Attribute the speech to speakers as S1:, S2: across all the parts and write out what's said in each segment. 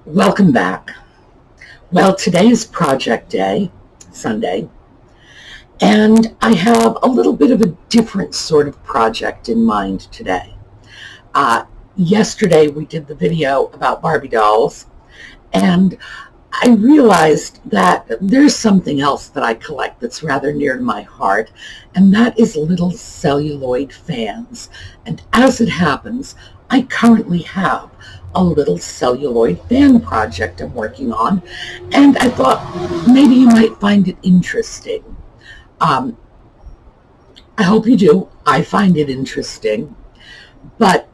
S1: Welcome back. Well, today is project day, Sunday, and I have a little bit of a different sort of project in mind today. Yesterday we did the video about Barbie dolls, and I realized that there's something else that I collect that's rather near to my heart, and that is little celluloid fans. And as it happens, I currently have a little celluloid fan project I'm working on, and I thought maybe you might find it interesting. I hope you do. I find it interesting. But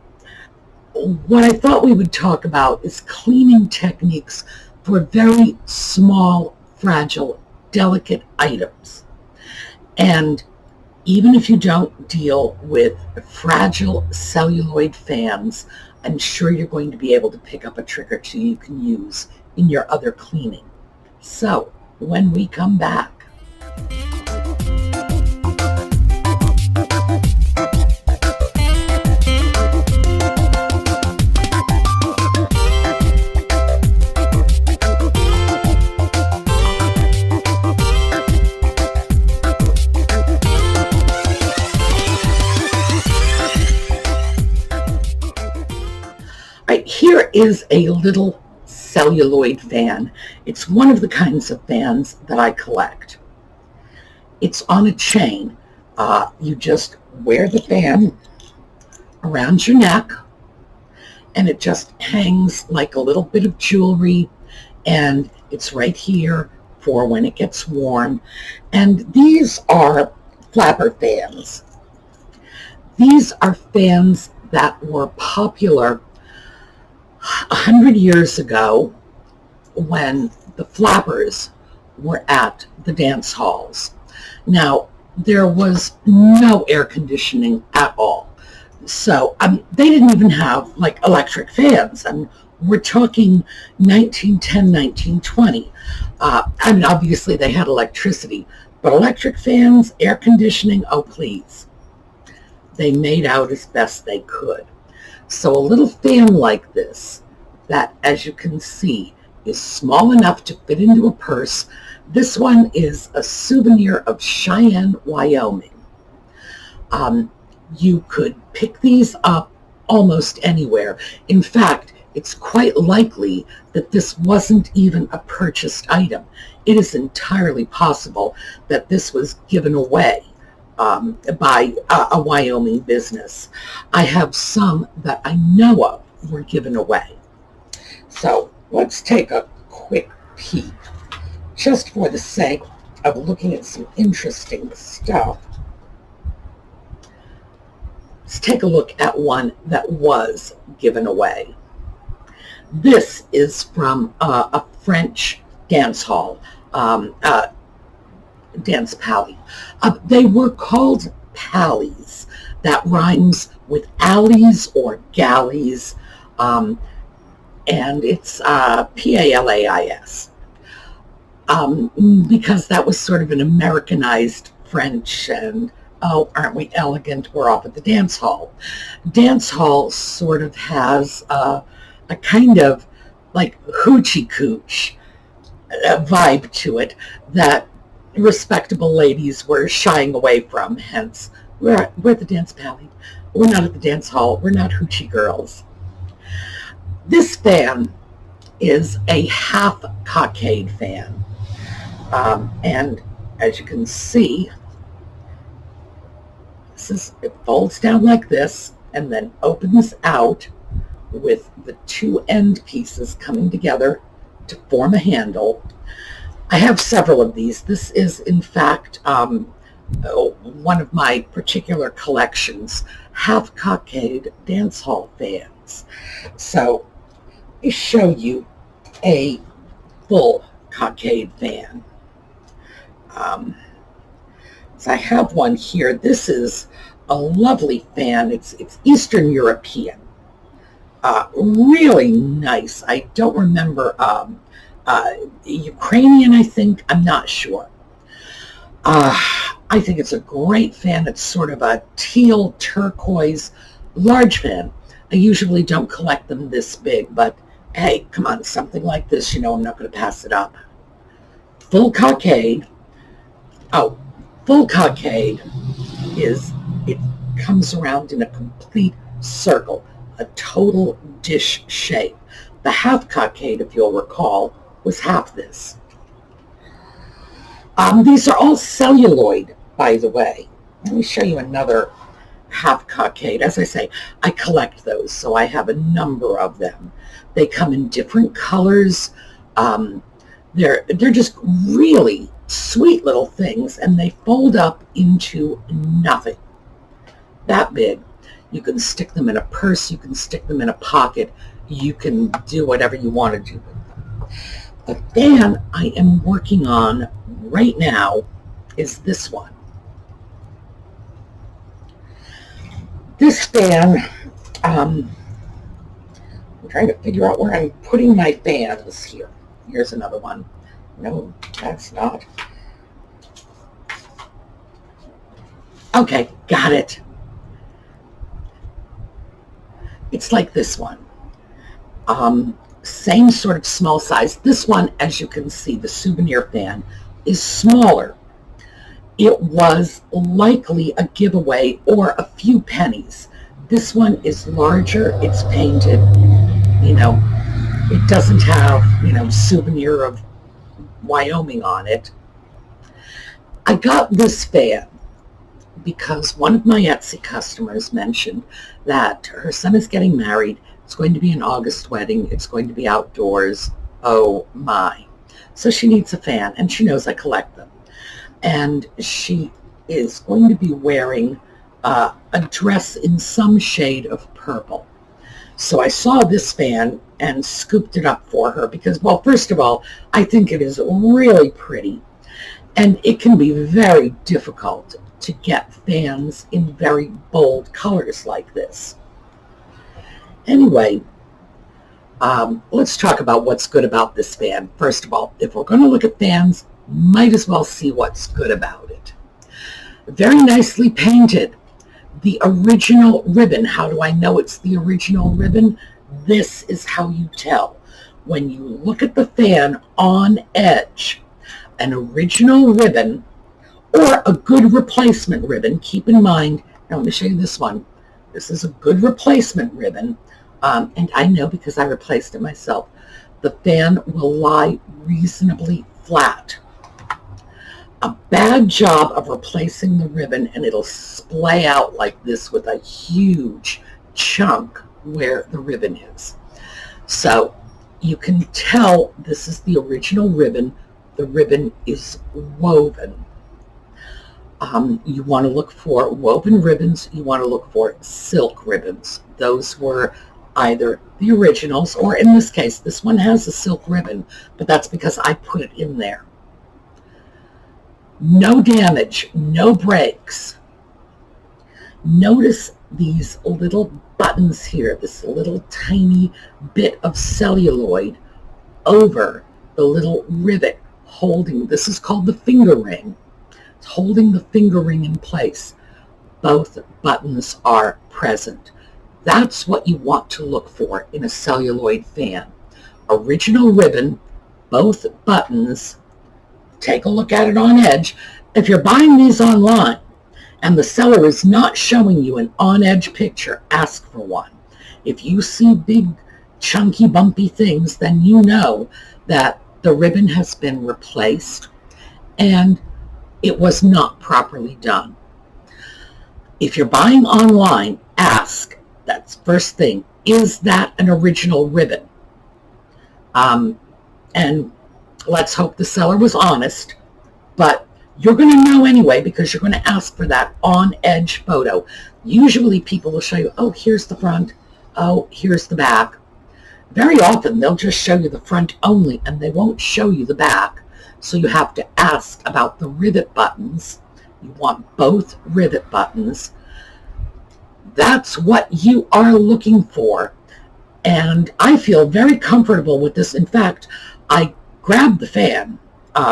S1: what I thought we would talk about is cleaning techniques for very small, fragile, delicate items. And even if you don't deal with fragile celluloid fans, I'm sure you're going to be able to pick up a trick or two you can use in your other cleaning. So, when we come back, here is a little celluloid fan. It's one of the kinds of fans that I collect. It's on a chain. You just wear the fan around your neck, and it just hangs like a little bit of jewelry, and it's right here for when it gets warm. And these are flapper fans. These are fans that were popular 100 years ago when the flappers were at the dance halls. Now, there was no air conditioning at all. So they didn't even have like electric fans. We're talking 1910, 1920. And obviously they had electricity, but electric fans, air conditioning, oh please. They made out as best they could. So a little fan like this, that as you can see, is small enough to fit into a purse. This one is a souvenir of Cheyenne, Wyoming. You could pick these up almost anywhere. In fact, it's quite likely that this wasn't even a purchased item. It is entirely possible that this was given away by a Wyoming business. I have some that I know of were given away. So let's take a quick peek, just for the sake of looking at some interesting stuff. Let's take a look at one that was given away. This is from a French dance hall, dance pally. They were called pallies. That rhymes with alleys or galleys, and it's P-A-L-A-I-S, because that was sort of an Americanized French, and oh, aren't we elegant, we're off at the dance hall. Dance hall sort of has a kind of like hoochie cooch vibe to it that respectable ladies were shying away from. Hence, we're at the dance pally. We're not at the dance hall. We're not hoochie girls. This fan is a half Cockade fan. And as you can see, it folds down like this and then opens out with the two end pieces coming together to form a handle. I have several of these. This is, in fact, one of my particular collections, half Cockade dance hall fans. So, let me show you a full Cockade fan. So I have one here. This is a lovely fan. It's Eastern European. Really nice. I don't remember, Ukrainian, I think. I'm not sure. I think it's a great fan. It's sort of a teal turquoise large fan. I usually don't collect them this big, but Hey, come on, something like this, you know I'm not going to pass it up. Full Cockade. Oh, full Cockade it comes around in a complete circle, a total dish shape. The half Cockade, if you'll recall, was half this. These are all celluloid, by the way. Let me show you another half Cockade. As I say, I collect those, so I have a number of them. They come in different colors. They're just really sweet little things, and they fold up into nothing. That big. You can stick them in a purse. You can stick them in a pocket. You can do whatever you want to do with them. The fan I am working on right now is this one. This fan, I'm trying to figure out where I'm putting my fans here. Here's another one. No, that's not. Okay, got it. It's like this one. Same sort of small size. This one, as you can see, the Souvenir Fan, is smaller. It was likely a giveaway or a few pennies. This one is larger. It's painted. You know, it doesn't have, Souvenir of Wyoming on it. I got this fan because one of my Etsy customers mentioned that her son is getting married. It's going to be an August wedding. It's going to be outdoors. Oh my. So she needs a fan, and she knows I collect them. And she is going to be wearing a dress in some shade of purple. So I saw this fan and scooped it up for her because, well, first of all, I think it is really pretty. And it can be very difficult to get fans in very bold colors like this. Anyway, let's talk about what's good about this fan. First of all, if we're going to look at fans, might as well see what's good about it. Very nicely painted. The original ribbon. How do I know it's the original ribbon? This is how you tell. When you look at the fan on edge, an original ribbon or a good replacement ribbon. Keep in mind, now let me show you this one. This is a good replacement ribbon. And I know because I replaced it myself. The fan will lie reasonably flat. A bad job of replacing the ribbon and it'll splay out like this with a huge chunk where the ribbon is. So you can tell this is the original ribbon. The ribbon is woven. You want to look for woven ribbons. You want to look for silk ribbons. Those were either the originals, or in this case, this one has a silk ribbon, but that's because I put it in there. No damage, no breaks. Notice these little buttons here, this little tiny bit of celluloid over the little rivet holding, this is called the finger ring. It's holding the finger ring in place. Both buttons are present. That's what you want to look for in a celluloid fan. Original ribbon, both buttons. Take a look at it on edge. If you're buying these online and the seller is not showing you an on-edge picture, ask for one. If you see big, chunky, bumpy things, then you know that the ribbon has been replaced and it was not properly done. If you're buying online, ask. That's first thing. Is that an original ribbon? And let's hope the seller was honest, but you're going to know anyway because you're going to ask for that on-edge photo. Usually people will show you, oh, here's the front, oh, here's the back. Very often they'll just show you the front only and they won't show you the back. So you have to ask about the rivet buttons. You want both rivet buttons. That's what you are looking for. And I feel very comfortable with this. In fact, I grabbed the fan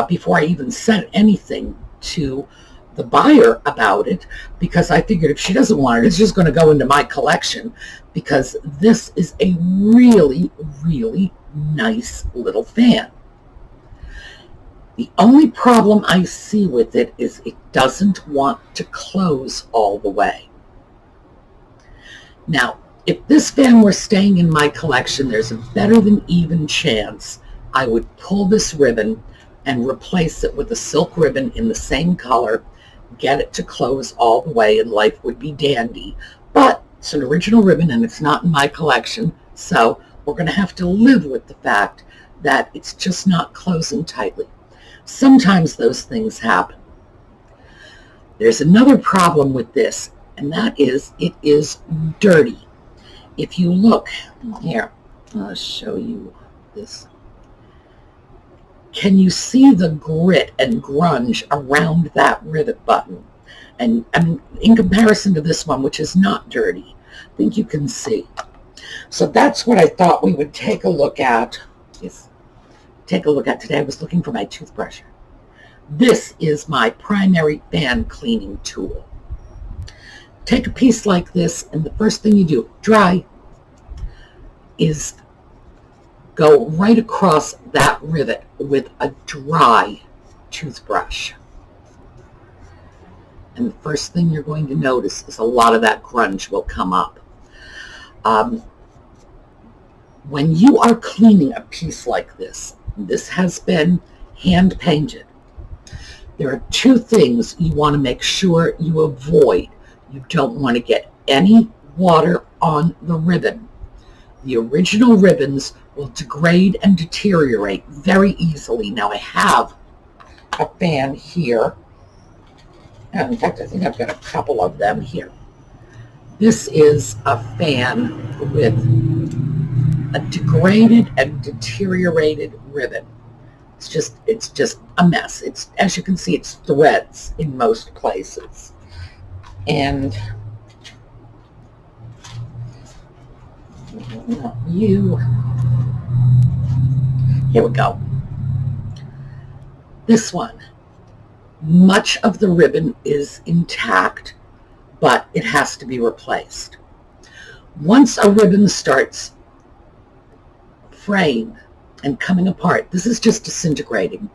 S1: before I even said anything to the buyer about it because I figured if she doesn't want it, it's just going to go into my collection, because this is a really, really nice little fan. The only problem I see with it is it doesn't want to close all the way. Now, if this fan were staying in my collection, there's a better than even chance I would pull this ribbon and replace it with a silk ribbon in the same color, get it to close all the way, and life would be dandy. But it's an original ribbon and it's not in my collection, so we're going to have to live with the fact that it's just not closing tightly. Sometimes those things happen. There's another problem with this, and that is it is dirty. If you look here, I'll show you this. Can you see the grit and grunge around that rivet button? And in comparison to this one, which is not dirty, I think you can see. So that's what I thought we would take a look at. Today. I was looking for my toothbrush. This is my primary fan cleaning tool. Take a piece like this, and the first thing you do, dry, is go right across that rivet with a dry toothbrush. And the first thing you're going to notice is a lot of that grunge will come up. When you are cleaning a piece like this has been hand painted. There are two things you want to make sure you avoid. You don't want to get any water on the ribbon. The original ribbons will degrade and deteriorate very easily. Now I have a fan here. And in fact, I think I've got a couple of them here. This is a fan with a degraded and deteriorated ribbon. It's just a mess. It's, as you can see, it's threads in most places. And here we go. This one, much of the ribbon is intact, but it has to be replaced. Once a ribbon starts fraying and coming apart, this is just disintegrating.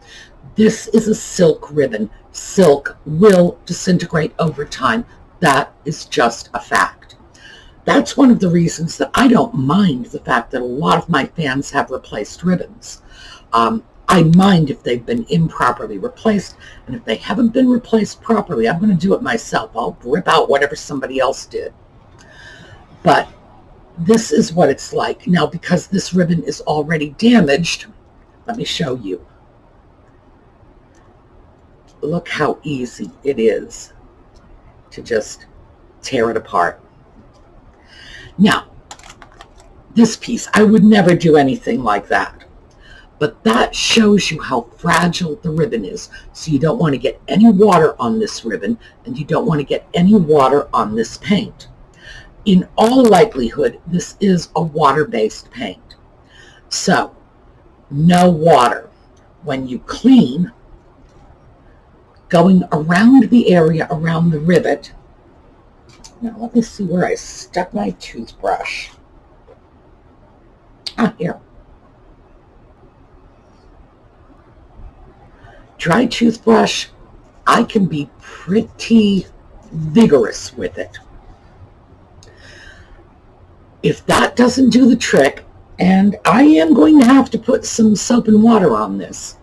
S1: This is a silk ribbon. Silk will disintegrate over time. That is just a fact. That's one of the reasons that I don't mind the fact that a lot of my fans have replaced ribbons. I mind if they've been improperly replaced, and if they haven't been replaced properly, I'm going to do it myself. I'll rip out whatever somebody else did. But this is what it's like. Now, because this ribbon is already damaged, let me show you. Look how easy it is to just tear it apart. Now, this piece, I would never do anything like that. But that shows you how fragile the ribbon is. So you don't want to get any water on this ribbon, and you don't want to get any water on this paint. In all likelihood, this is a water-based paint. So, no water. When you clean, going around the area around the rivet. Now, let me see where I stuck my toothbrush. Here. Dry toothbrush, I can be pretty vigorous with it. If that doesn't do the trick, and I am going to have to put some soap and water on this,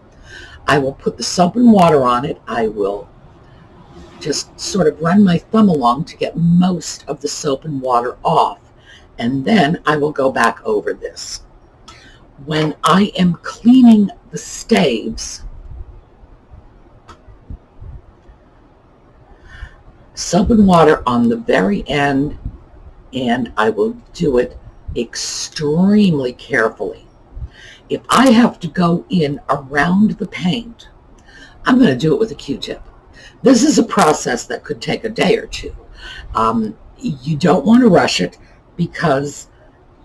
S1: I will put the soap and water on it. I will just sort of run my thumb along to get most of the soap and water off, and then I will go back over this. When I am cleaning the staves, soap and water on the very end, and I will do it extremely carefully. If I have to go in around the paint, I'm going to do it with a Q-tip. This is a process that could take a day or two. You don't want to rush it, because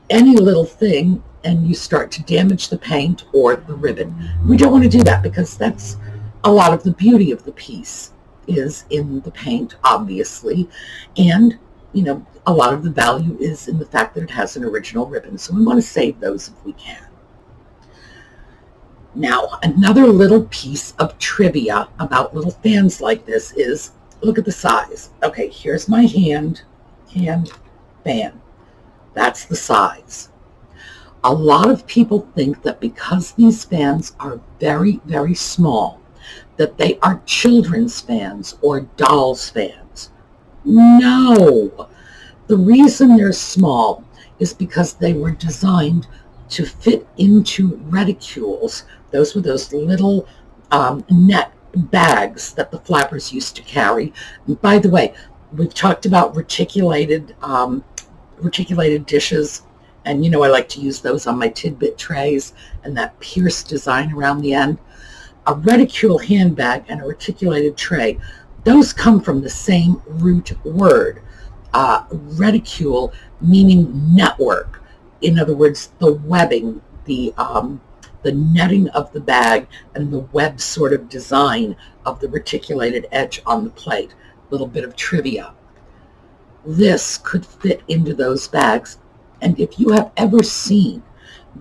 S1: any little thing and you start to damage the paint or the ribbon. We don't want to do that, because that's a lot of the beauty of the piece. is in the paint, obviously, and a lot of the value is in the fact that it has an original ribbon. So we want to save those if we can. Now, another little piece of trivia about little fans like this is, look at the size. Okay, here's my hand fan. That's the size. A lot of people think that because these fans are very, very small, that they are children's fans or dolls fans. No. The reason they're small is because they were designed to fit into reticules. Those were those little net bags that the flappers used to carry. And by the way, we've talked about reticulated dishes, and I like to use those on my Tidbit trays and that pierced design around the end. A reticule handbag and a reticulated tray, those come from the same root word. Reticule meaning network. In other words, the webbing, the netting of the bag and the web sort of design of the reticulated edge on the plate. Little bit of trivia. This could fit into those bags. And if you have ever seen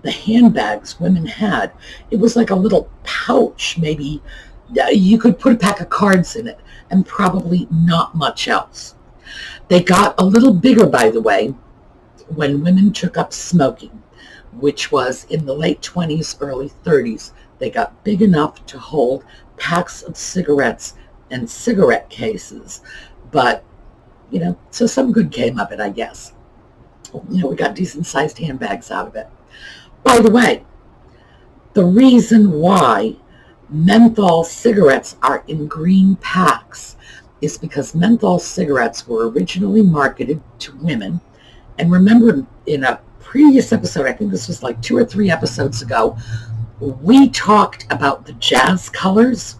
S1: the handbags women had, it was like a little pouch. Maybe you could put a pack of cards in it and probably not much else. They got a little bigger, by the way, when women took up smoking, which was in the late 20s, early 30s. They got big enough to hold packs of cigarettes and cigarette cases. But, so some good came of it, I guess. We got decent-sized handbags out of it. By the way, the reason why menthol cigarettes are in green packs is because menthol cigarettes were originally marketed to women. And remember, in a previous episode, I think this was like 2 or 3 episodes ago, we talked about the jazz colors.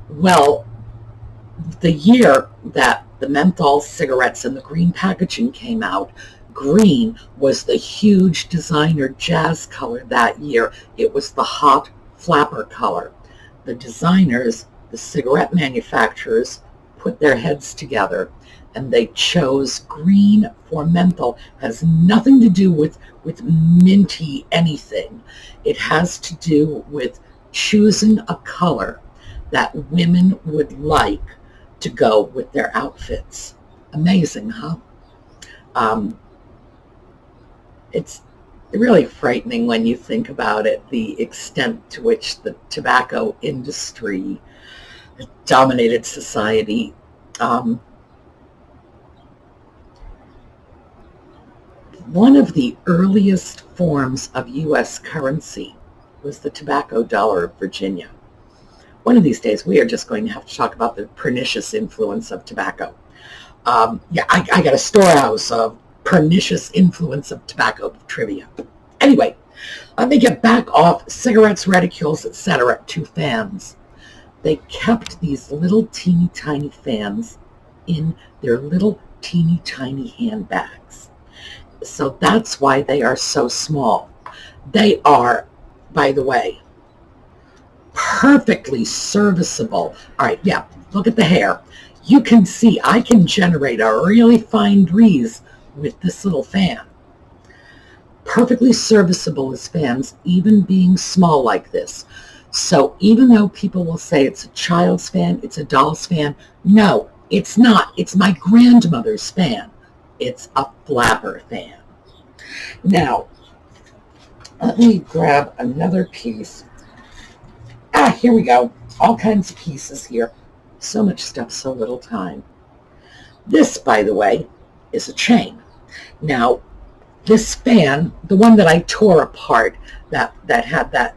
S1: Well, the year that the menthol cigarettes and the green packaging came out, green was the huge designer jazz color that year. It was the hot flapper color. The designers, the cigarette manufacturers, put their heads together and they chose green for menthol. Has nothing to do with minty anything. It has to do with choosing a color that women would like to go with their outfits. Amazing, huh? It's really frightening when you think about it, the extent to which the tobacco industry dominated society. One of the earliest forms of U.S. currency was the tobacco dollar of Virginia. One of these days, we are just going to have to talk about the pernicious influence of tobacco. I got a storehouse of pernicious influence of tobacco trivia. Anyway, let me get back off cigarettes, reticules, etc. to fans. They kept these little teeny tiny fans in their little teeny tiny handbags. So that's why they are so small. They are, by the way, perfectly serviceable. All right, yeah, look at the hair. You can see I can generate a really fine breeze with this little fan. Perfectly serviceable as fans, even being small like this. So even though people will say it's a child's fan, it's a doll's fan, no, it's not. It's my grandmother's fan. It's a flapper fan. Now, let me grab another piece. Here we go. All kinds of pieces here. So much stuff, so little time. This, by the way, is a chain. Now, this fan, the one that I tore apart, that had that,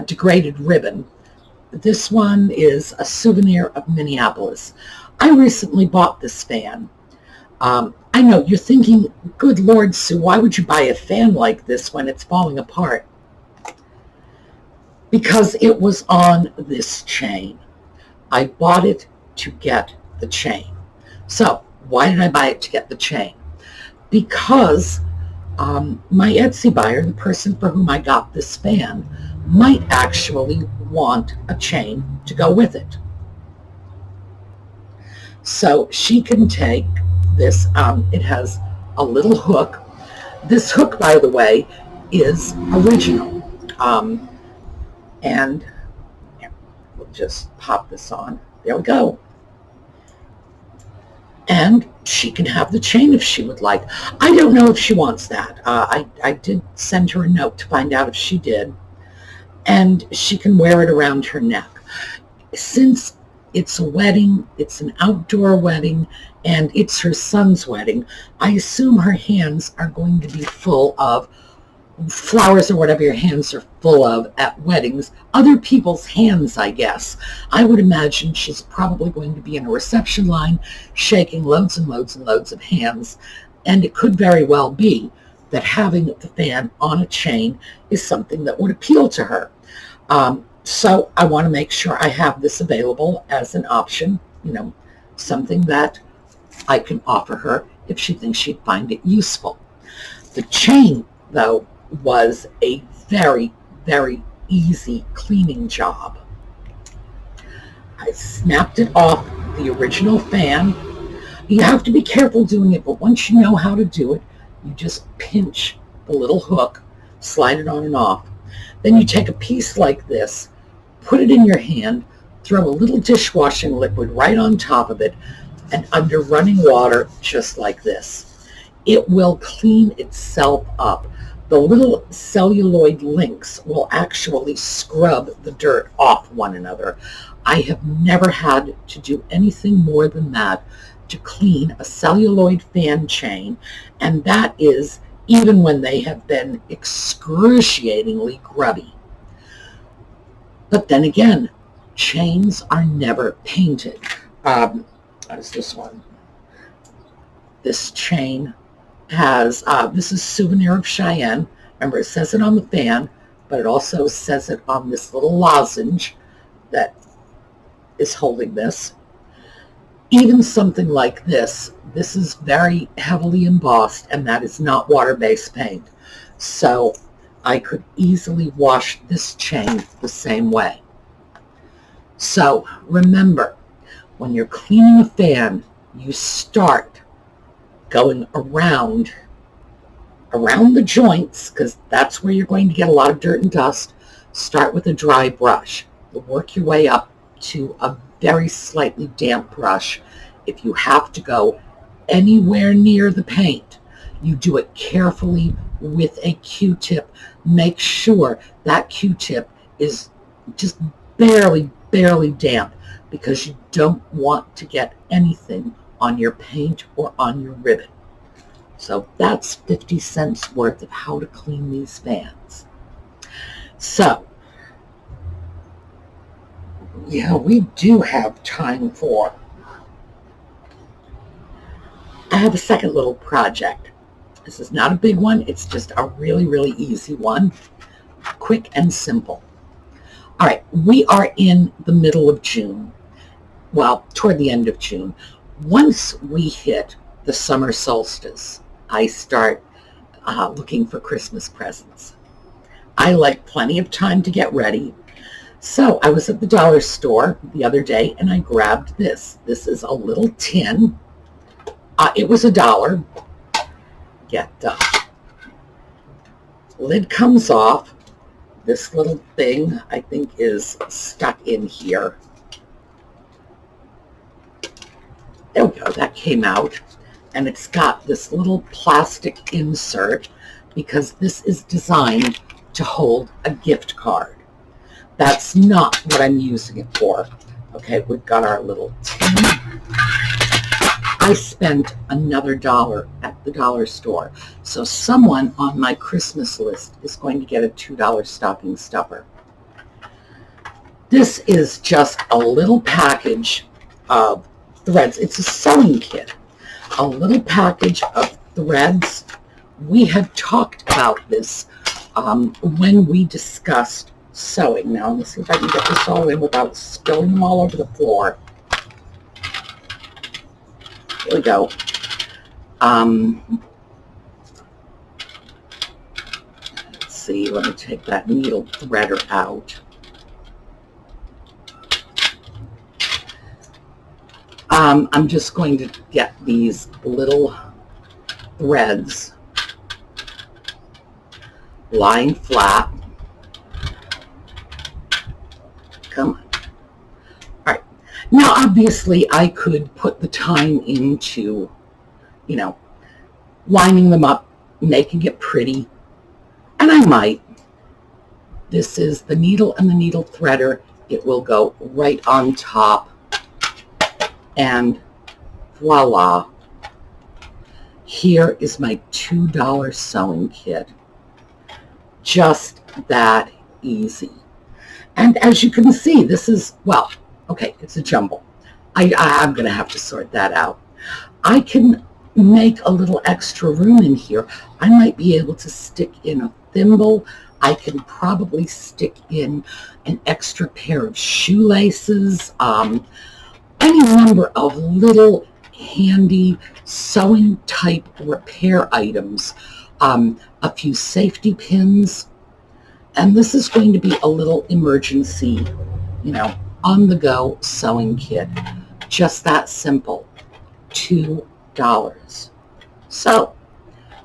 S1: degraded ribbon, this one is a souvenir of Minneapolis. I recently bought this fan. I know, you're thinking, good Lord, Sue, why would you buy a fan like this when it's falling apart? Because it was on this chain. I bought it to get the chain. So, why did I buy it to get the chain? Because my Etsy buyer, the person for whom I got this fan, might actually want a chain to go with it. So she can take this, it has a little hook. This hook, by the way, is original. And we'll just pop this on. There we go. And she can have the chain if she would like. I don't know if she wants that. I did send her a note to find out if she did. And she can wear it around her neck. Since it's a wedding, it's an outdoor wedding, and it's her son's wedding, I assume her hands are going to be full of flowers or whatever your hands are full of at weddings. Other people's hands, I guess. I would imagine she's probably going to be in a reception line shaking loads and loads and loads of hands. And it could very well be that having the fan on a chain is something that would appeal to her. So I want to make sure I have this available as an option, something that I can offer her if she thinks she'd find it useful. The chain, though, was a very, very easy cleaning job. I snapped it off the original fan. You have to be careful doing it, but once you know how to do it, you just pinch the little hook, slide it on and off. Then you take a piece like this, put it in your hand, throw a little dishwashing liquid right on top of it, and under running water, just like this. It will clean itself up. The little celluloid links will actually scrub the dirt off one another. I have never had to do anything more than that to clean a celluloid fan chain, and that is even when they have been excruciatingly grubby. But then again, chains are never painted. How's this one? This chain has, this is Souvenir of Cheyenne. Remember, it says it on the fan, but it also says it on this little lozenge that is holding this. Even something like this is very heavily embossed, and that is not water-based paint. So I could easily wash this chain the same way. So remember, when you're cleaning a fan, you start going around the joints, because that's where you're going to get a lot of dirt and dust. Start with a dry brush. You'll work your way up to a very slightly damp brush. If you have to go anywhere near the paint, you do it carefully with a Q-tip. Make sure that Q-tip is just barely damp, because you don't want to get anything on your paint or on your ribbon. So that's 50 cents worth of how to clean these fans. So, yeah, we do have time for, I have a second little project. This is not a big one. It's just a really, really easy one. Quick and simple. All right, we are in the middle of June. Well, toward the end of June. Once we hit the summer solstice, I start looking for Christmas presents. I like plenty of time to get ready. So I was at the dollar store the other day and I grabbed this. This is a little tin. It was $1. Get lid comes off. This little thing, I think, is stuck in here. There we go, that came out. And it's got this little plastic insert because this is designed to hold a gift card. That's not what I'm using it for. Okay, we've got our little tin. I spent another $1 at the dollar store. So someone on my Christmas list is going to get a $2 stocking stuffer. This is just a little package of threads. It's a sewing kit. A little package of threads. We had talked about this when we discussed sewing. Now, let me see if I can get this all in without spilling them all over the floor. Here we go. Let's see, let me take that needle threader out. I'm just going to get these little threads lying flat. Come on. All right. Now, obviously, I could put the time into, you know, lining them up, making it pretty, and I might. This is the needle and the needle threader. It will go right on top, and voila. Here is my $2 sewing kit. Just that easy. And as you can see, this is, well, okay, it's a jumble. I'm going to have to sort that out. I can make a little extra room in here. I might be able to stick in a thimble. I can probably stick in an extra pair of shoelaces, any number of little handy sewing type repair items, a few safety pins, and this is going to be a little emergency, you know, on the go sewing kit. Just that simple. $2. So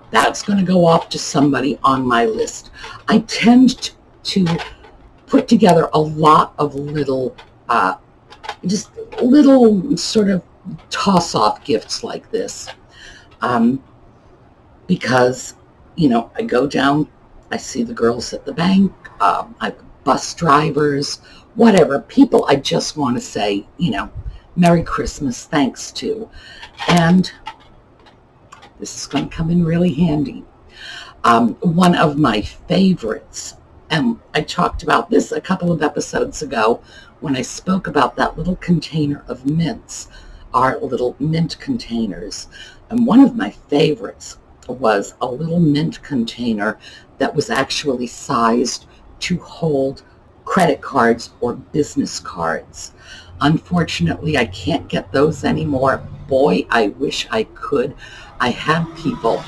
S1: that's going to go off to somebody on my list. I tend to put together a lot of little, just little sort of toss-off gifts like this, because, you know, I go down, I see the girls at the bank, bus drivers, whatever, people I just want to say, you know, Merry Christmas, thanks to, and this is going to come in really handy. One of my favorites, and I talked about this a couple of episodes ago when I spoke about that little container of mints, our little mint containers. And one of my favorites was a little mint container that was actually sized to hold credit cards or business cards. Unfortunately, I can't get those anymore. Boy, I wish I could. I had people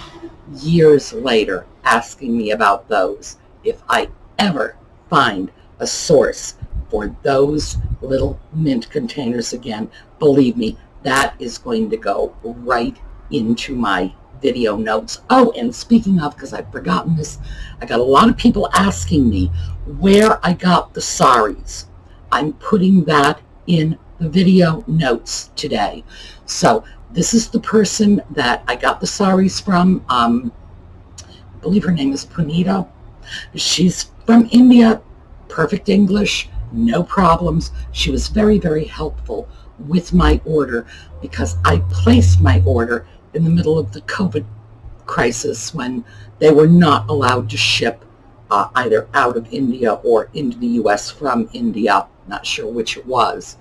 S1: years later asking me about those. If I ever find a source for those little mint containers again, believe me, that is going to go right into my video notes. Oh, and speaking of, because I've forgotten this, I got a lot of people asking me where I got the Saris. I'm putting that in the video notes today. So this is the person that I got the Saris from. I believe her name is Punitabh. She's from India, perfect English, no problems. She was very, very helpful with my order because I placed my order in the middle of the COVID crisis when they were not allowed to ship either out of India or into the U.S. from India, not sure which it was.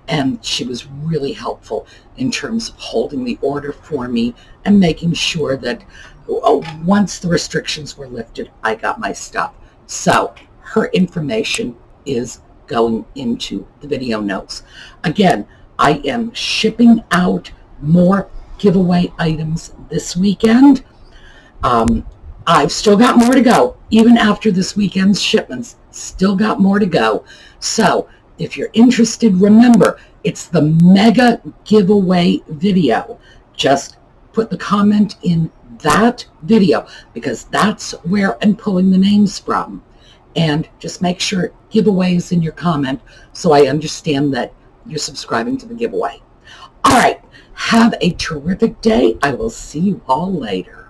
S1: And she was really helpful in terms of holding the order for me and making sure that once the restrictions were lifted, I got my stuff. So her information is going into the video notes. Again, I am shipping out more giveaway items this weekend. I've still got more to go. Even after this weekend's shipments, still got more to go. So if you're interested, remember, it's the mega giveaway video. Just put the comment in that video because that's where I'm pulling the names from. And just make sure giveaways in your comment so I understand that you're subscribing to the giveaway. All right. Have a terrific day. I will see you all later.